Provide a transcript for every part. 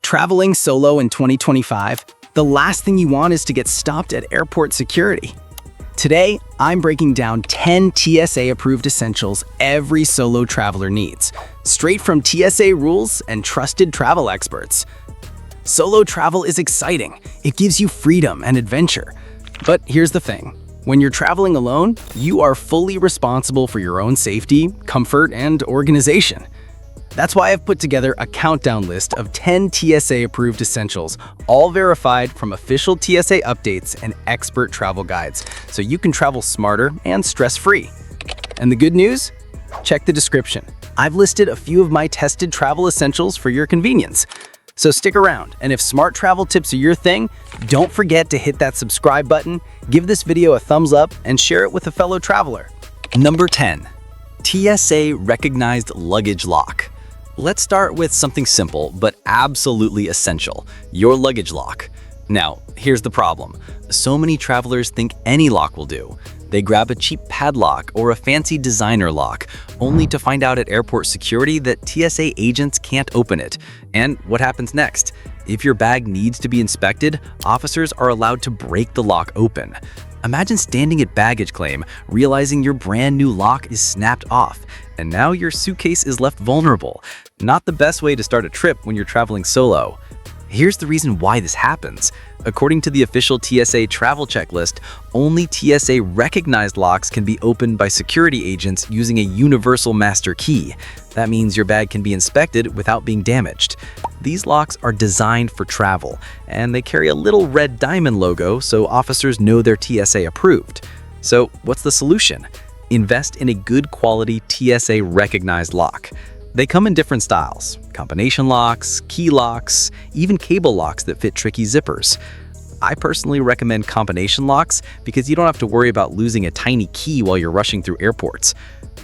Traveling solo in 2025, the last thing you want is to get stopped at airport security. Today, I'm breaking down 10 TSA-approved essentials every solo traveler needs, straight from TSA rules and trusted travel experts. Solo travel is exciting. It gives you freedom and adventure. But here's the thing. When you're traveling alone, you are fully responsible for your own safety, comfort, and organization. That's why I've put together a countdown list of 10 TSA-approved essentials, all verified from official TSA updates and expert travel guides, so you can travel smarter and stress-free. And the good news? Check the description. I've listed a few of my tested travel essentials for your convenience. So stick around, and if smart travel tips are your thing, don't forget to hit that subscribe button, give this video a thumbs up, and share it with a fellow traveler. Number 10. TSA Recognized Luggage Lock. Let's start with something simple, but absolutely essential, your luggage lock. Now, here's the problem. So many travelers think any lock will do. They grab a cheap padlock or a fancy designer lock, only to find out at airport security that TSA agents can't open it. And what happens next? If your bag needs to be inspected, officers are allowed to break the lock open. Imagine standing at baggage claim, realizing your brand new lock is snapped off, and now your suitcase is left vulnerable. Not the best way to start a trip when you're traveling solo. Here's the reason why this happens. According to the official TSA travel checklist, only TSA recognized locks can be opened by security agents using a universal master key. That means your bag can be inspected without being damaged. These locks are designed for travel, and they carry a little red diamond logo so officers know they're TSA approved. So what's the solution? Invest in a good quality TSA recognized lock. They come in different styles: combination locks, key locks, even cable locks that fit tricky zippers. I personally recommend combination locks because you don't have to worry about losing a tiny key while you're rushing through airports.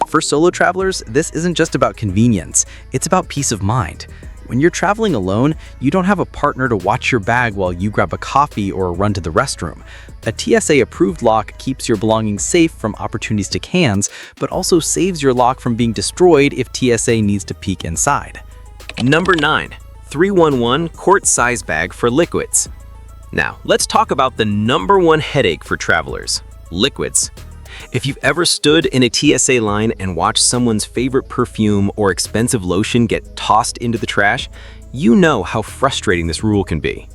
For solo travelers, this isn't just about convenience, it's about peace of mind. When you're traveling alone, you don't have a partner to watch your bag while you grab a coffee or run to the restroom. A TSA-approved lock keeps your belongings safe from opportunistic hands, but also saves your lock from being destroyed if TSA needs to peek inside. Number 9. 311 Quart-Size Bag for Liquids. Now, let's talk about the number one headache for travelers: liquids. If you've ever stood in a TSA line and watched someone's favorite perfume or expensive lotion get tossed into the trash, you know how frustrating this rule can be.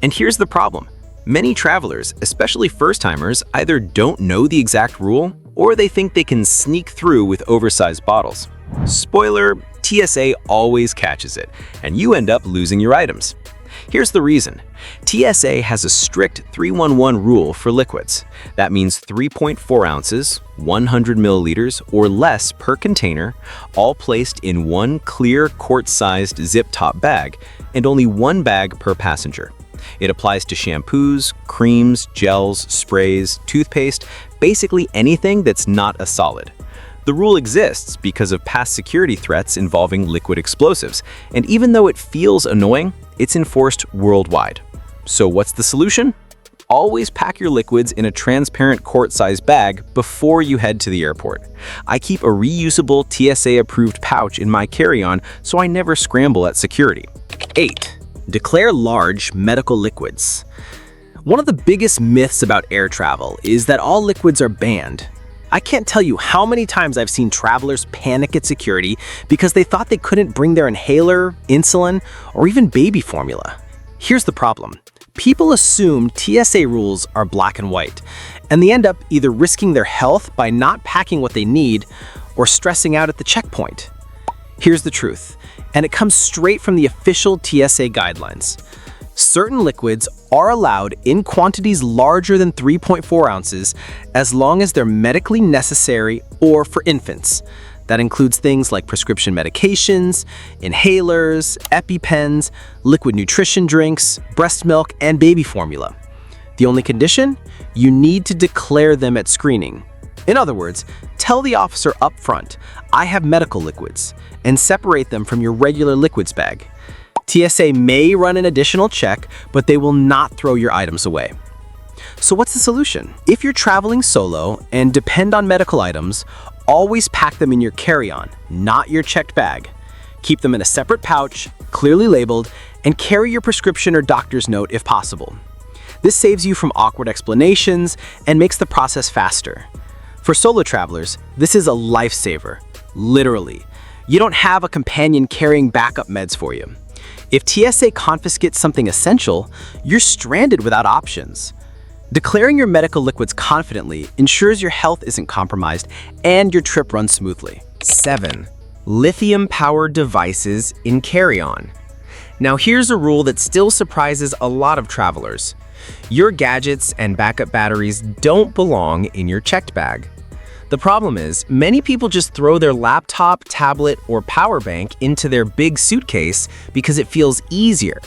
And here's the problem. Many travelers, especially first-timers, either don't know the exact rule or they think they can sneak through with oversized bottles. Spoiler, TSA always catches it, and you end up losing your items. Here's the reason. TSA has a strict 311 rule for liquids. That means 3.4 ounces, 100 milliliters, or less per container, all placed in one clear quart-sized zip-top bag, and only one bag per passenger. It applies to shampoos, creams, gels, sprays, toothpaste, basically anything that's not a solid. The rule exists because of past security threats involving liquid explosives, and even though it feels annoying, it's enforced worldwide. So what's the solution? Always pack your liquids in a transparent quart-sized bag before you head to the airport. I keep a reusable TSA-approved pouch in my carry-on so I never scramble at security. 8. Declare large medical liquids. One of the biggest myths about air travel is that all liquids are banned. I can't tell you how many times I've seen travelers panic at security because they thought they couldn't bring their inhaler, insulin, or even baby formula. Here's the problem. People assume TSA rules are black and white, and they end up either risking their health by not packing what they need or stressing out at the checkpoint. Here's the truth, and it comes straight from the official TSA guidelines. Certain liquids are allowed in quantities larger than 3.4 ounces as long as they're medically necessary or for infants. That includes things like prescription medications, inhalers, EpiPens, liquid nutrition drinks, breast milk, and baby formula. The only condition? You need to declare them at screening. In other words, tell the officer up front, "I have medical liquids," and separate them from your regular liquids bag. TSA may run an additional check, but they will not throw your items away. So what's the solution? If you're traveling solo and depend on medical items, always pack them in your carry-on, not your checked bag. Keep them in a separate pouch, clearly labeled, And carry your prescription or doctor's note if possible. This saves you from awkward explanations and makes the process faster. For solo travelers, this is a lifesaver, literally. You don't have a companion carrying backup meds for you. If TSA confiscates something essential, you're stranded without options. Declaring your medical liquids confidently ensures your health isn't compromised and your trip runs smoothly. 7. Lithium-powered devices in carry-on. Now here's a rule that still surprises a lot of travelers. Your gadgets and backup batteries don't belong in your checked bag. The problem is, many people just throw their laptop, tablet, or power bank into their big suitcase because it feels easier.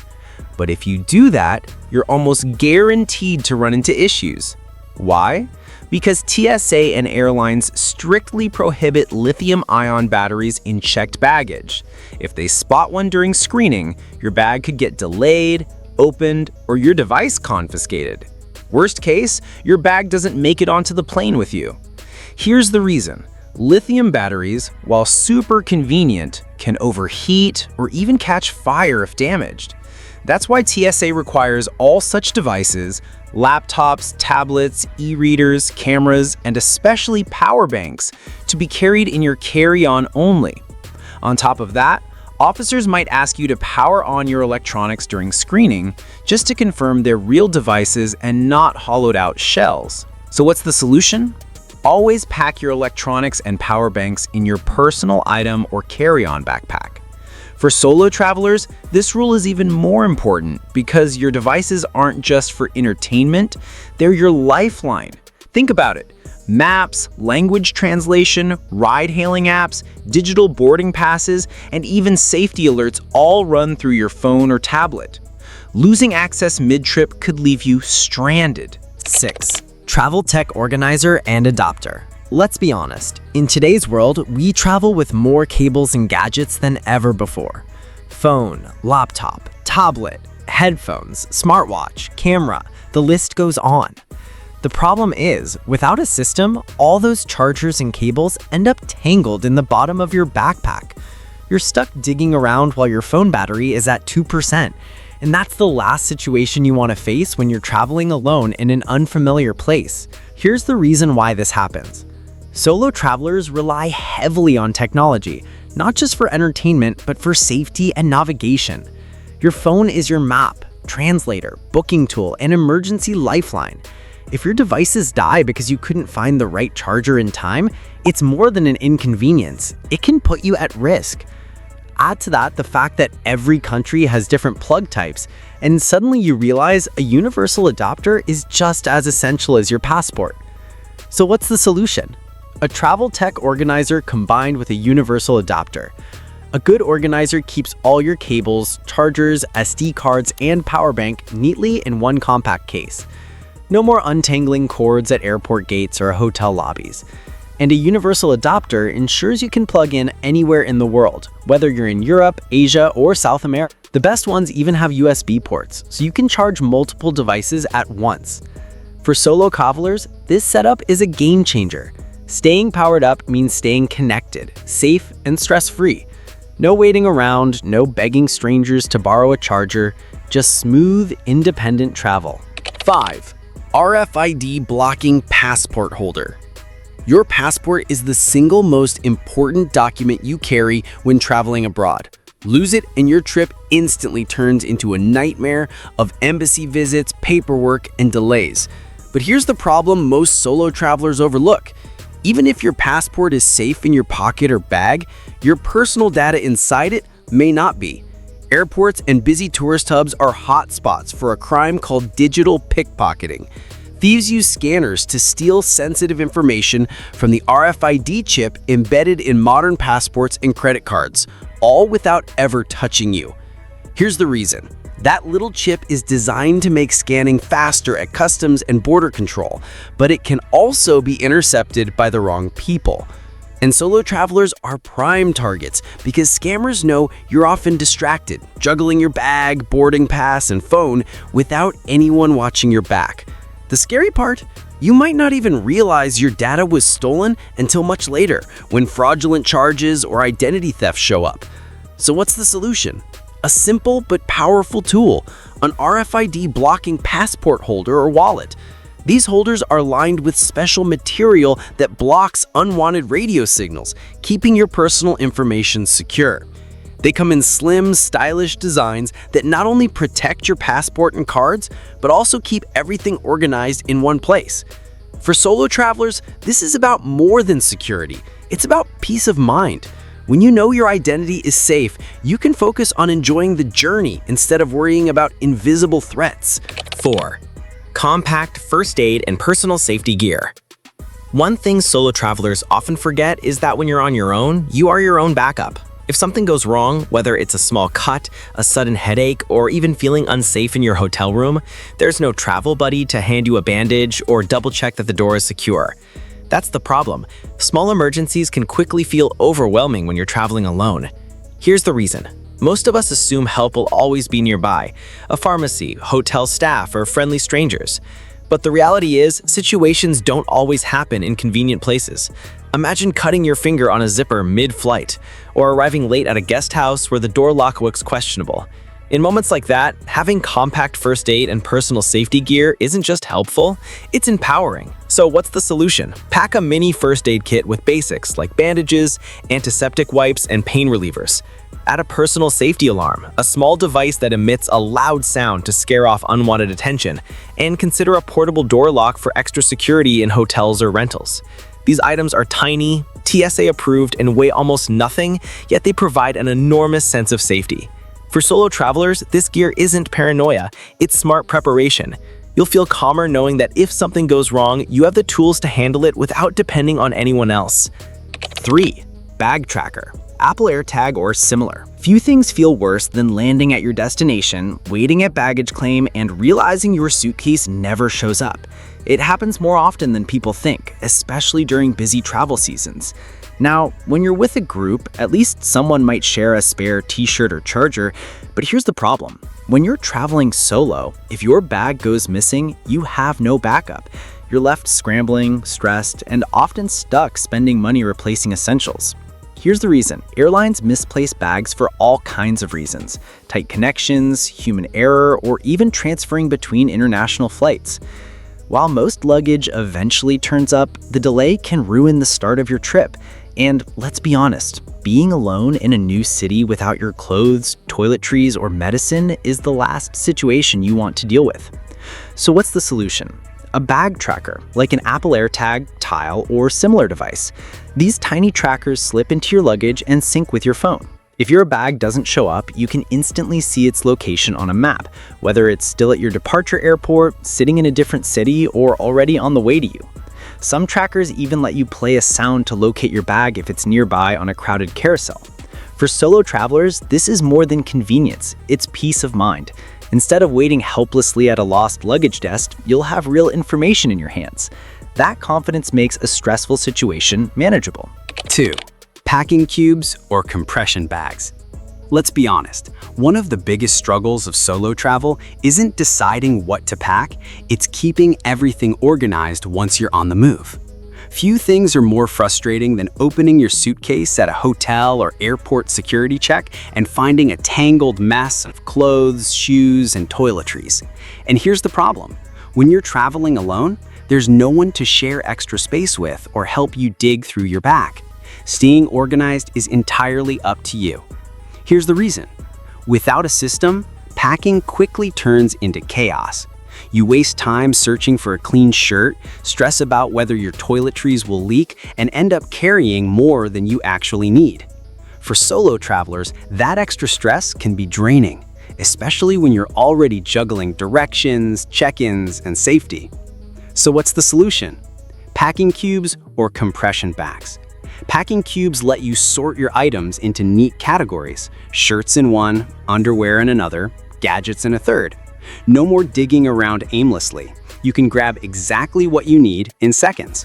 But if you do that, you're almost guaranteed to run into issues. Why? Because TSA and airlines strictly prohibit lithium-ion batteries in checked baggage. If they spot one during screening, your bag could get delayed, opened, or your device confiscated. Worst case, your bag doesn't make it onto the plane with you. Here's the reason. Lithium batteries, while super convenient, can overheat or even catch fire if damaged. That's why TSA requires all such devices, laptops, tablets, e-readers, cameras, and especially power banks, to be carried in your carry-on only. On top of that, officers might ask you to power on your electronics during screening just to confirm they're real devices and not hollowed-out shells. So what's the solution? Always pack your electronics and power banks in your personal item or carry-on backpack. For solo travelers, this rule is even more important because your devices aren't just for entertainment, they're your lifeline. Think about it. Maps, language translation, ride-hailing apps, digital boarding passes, and even safety alerts all run through your phone or tablet. Losing access mid-trip could leave you stranded. 6. Travel tech organizer and adapter. Let's be honest, in today's world, we travel with more cables and gadgets than ever before. Phone, laptop, tablet, headphones, smartwatch, camera, the list goes on. The problem is, without a system, all those chargers and cables end up tangled in the bottom of your backpack. You're stuck digging around while your phone battery is at 2%. And that's the last situation you want to face when you're traveling alone in an unfamiliar place. Here's the reason why this happens. Solo travelers rely heavily on technology, not just for entertainment, but for safety and navigation. Your phone is your map, translator, booking tool, and emergency lifeline. If your devices die because you couldn't find the right charger in time, it's more than an inconvenience. It can put you at risk. Add to that the fact that every country has different plug types, and suddenly you realize a universal adapter is just as essential as your passport. So what's the solution? A travel tech organizer combined with a universal adapter. A good organizer keeps all your cables, chargers, SD cards, and power bank neatly in one compact case. No more untangling cords at airport gates or hotel lobbies. And a universal adapter ensures you can plug in anywhere in the world, whether you're in Europe, Asia, or South America. The best ones even have USB ports, so you can charge multiple devices at once. For solo travelers, this setup is a game changer. Staying powered up means staying connected, safe, and stress-free. No waiting around, no begging strangers to borrow a charger, just smooth, independent travel. 5. RFID blocking passport holder. Your passport is the single most important document you carry when traveling abroad. Lose it and your trip instantly turns into a nightmare of embassy visits, paperwork, and delays. But here's the problem most solo travelers overlook. Even if your passport is safe in your pocket or bag, your personal data inside it may not be. Airports and busy tourist hubs are hotspots for a crime called digital pickpocketing. Thieves use scanners to steal sensitive information from the RFID chip embedded in modern passports and credit cards, all without ever touching you. Here's the reason. That little chip is designed to make scanning faster at customs and border control, but it can also be intercepted by the wrong people. And solo travelers are prime targets because scammers know you're often distracted, juggling your bag, boarding pass, and phone without anyone watching your back. The scary part? You might not even realize your data was stolen until much later, when fraudulent charges or identity theft show up. So what's the solution? A simple but powerful tool, an RFID blocking passport holder or wallet. These holders are lined with special material that blocks unwanted radio signals, keeping your personal information secure. They come in slim, stylish designs that not only protect your passport and cards, but also keep everything organized in one place. For solo travelers, this is about more than security. It's about peace of mind. When you know your identity is safe, you can focus on enjoying the journey instead of worrying about invisible threats. 4. Compact first aid and personal safety gear. One thing solo travelers often forget is that when you're on your own, you are your own backup. If something goes wrong, whether it's a small cut, a sudden headache, or even feeling unsafe in your hotel room, there's no travel buddy to hand you a bandage or double check that the door is secure. That's the problem. Small emergencies can quickly feel overwhelming when you're traveling alone. Here's the reason. Most of us assume help will always be nearby, a pharmacy, hotel staff, or friendly strangers. But the reality is, situations don't always happen in convenient places. Imagine cutting your finger on a zipper mid-flight, or arriving late at a guest house where the door lock looks questionable. In moments like that, having compact first aid and personal safety gear isn't just helpful, it's empowering. So what's the solution? Pack a mini first aid kit with basics like bandages, antiseptic wipes, and pain relievers. Add a personal safety alarm, a small device that emits a loud sound to scare off unwanted attention, and consider a portable door lock for extra security in hotels or rentals. These items are tiny, TSA-approved, and weigh almost nothing, yet they provide an enormous sense of safety. For solo travelers, this gear isn't paranoia, it's smart preparation. You'll feel calmer knowing that if something goes wrong, you have the tools to handle it without depending on anyone else. 3. Bag tracker. Apple AirTag or similar. Few things feel worse than landing at your destination, waiting at baggage claim, and realizing your suitcase never shows up. It happens more often than people think, especially during busy travel seasons. Now, when you're with a group, at least someone might share a spare t-shirt or charger, but here's the problem. When you're traveling solo, if your bag goes missing, you have no backup. You're left scrambling, stressed, and often stuck spending money replacing essentials. Here's the reason. Airlines misplace bags for all kinds of reasons. Tight connections, human error, or even transferring between international flights. While most luggage eventually turns up, the delay can ruin the start of your trip. And let's be honest, being alone in a new city without your clothes, toiletries, or medicine is the last situation you want to deal with. So what's the solution? A bag tracker, like an Apple AirTag, Tile, or similar device. These tiny trackers slip into your luggage and sync with your phone. If your bag doesn't show up, you can instantly see its location on a map, whether it's still at your departure airport, sitting in a different city, or already on the way to you. Some trackers even let you play a sound to locate your bag if it's nearby on a crowded carousel. For solo travelers, this is more than convenience, it's peace of mind. Instead of waiting helplessly at a lost luggage desk, you'll have real information in your hands. That confidence makes a stressful situation manageable. 2. Packing cubes or compression bags. Let's be honest, one of the biggest struggles of solo travel isn't deciding what to pack, it's keeping everything organized once you're on the move. Few things are more frustrating than opening your suitcase at a hotel or airport security check and finding a tangled mess of clothes, shoes, and toiletries. And here's the problem. When you're traveling alone, there's no one to share extra space with or help you dig through your bag. Staying organized is entirely up to you. Here's the reason. Without a system, packing quickly turns into chaos. You waste time searching for a clean shirt, stress about whether your toiletries will leak, and end up carrying more than you actually need. For solo travelers, that extra stress can be draining, especially when you're already juggling directions, check-ins, and safety. So what's the solution? Packing cubes or compression bags? Packing cubes let you sort your items into neat categories, shirts in one, underwear in another, gadgets in a third. No more digging around aimlessly. You can grab exactly what you need in seconds.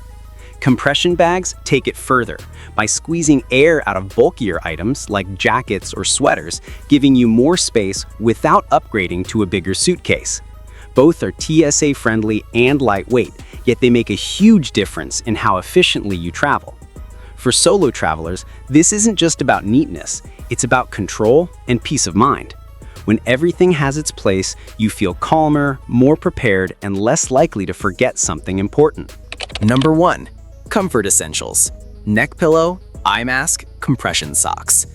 Compression bags take it further by squeezing air out of bulkier items like jackets or sweaters, giving you more space without upgrading to a bigger suitcase. Both are TSA-friendly and lightweight, yet they make a huge difference in how efficiently you travel. For solo travelers, this isn't just about neatness, it's about control and peace of mind. When everything has its place, you feel calmer, more prepared, and less likely to forget something important. Number 1. Comfort essentials. Neck pillow, eye mask, compression socks.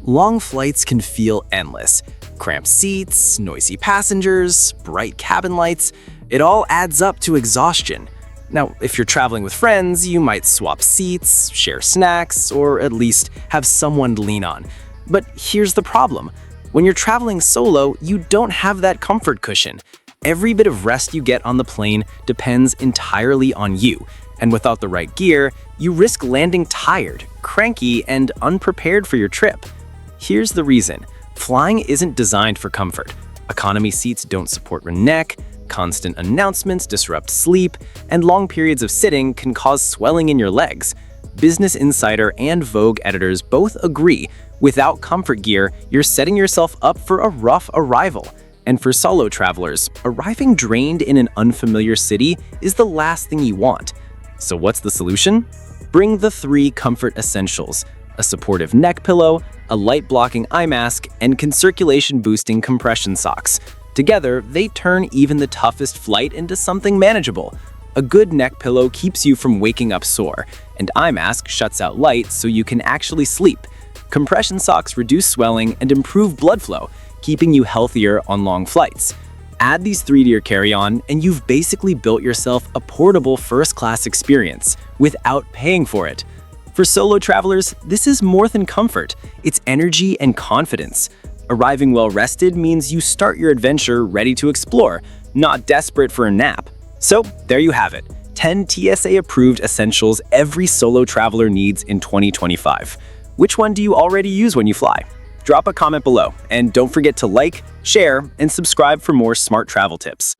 Long flights can feel endless. Cramped seats, noisy passengers, bright cabin lights, it all adds up to exhaustion. Now, if you're traveling with friends, you might swap seats, share snacks, or at least have someone to lean on. But here's the problem. When you're traveling solo, you don't have that comfort cushion. Every bit of rest you get on the plane depends entirely on you, and without the right gear, you risk landing tired, cranky, and unprepared for your trip. Here's the reason. Flying isn't designed for comfort. Economy seats don't support your neck, constant announcements disrupt sleep, and long periods of sitting can cause swelling in your legs. Business Insider and Vogue editors both agree, without comfort gear, you're setting yourself up for a rough arrival. And for solo travelers, arriving drained in an unfamiliar city is the last thing you want. So what's the solution? Bring the 3 comfort essentials: a supportive neck pillow, a light-blocking eye mask, and circulation-boosting compression socks. Together, they turn even the toughest flight into something manageable. A good neck pillow keeps you from waking up sore, and eye mask shuts out light so you can actually sleep. Compression socks reduce swelling and improve blood flow, keeping you healthier on long flights. Add these 3 to your carry-on, and you've basically built yourself a portable first-class experience without paying for it. For solo travelers, this is more than comfort. It's energy and confidence. Arriving well-rested means you start your adventure ready to explore, not desperate for a nap. So, there you have it. 10 TSA-approved essentials every solo traveler needs in 2025. Which one do you already use when you fly? Drop a comment below, and don't forget to like, share, and subscribe for more smart travel tips.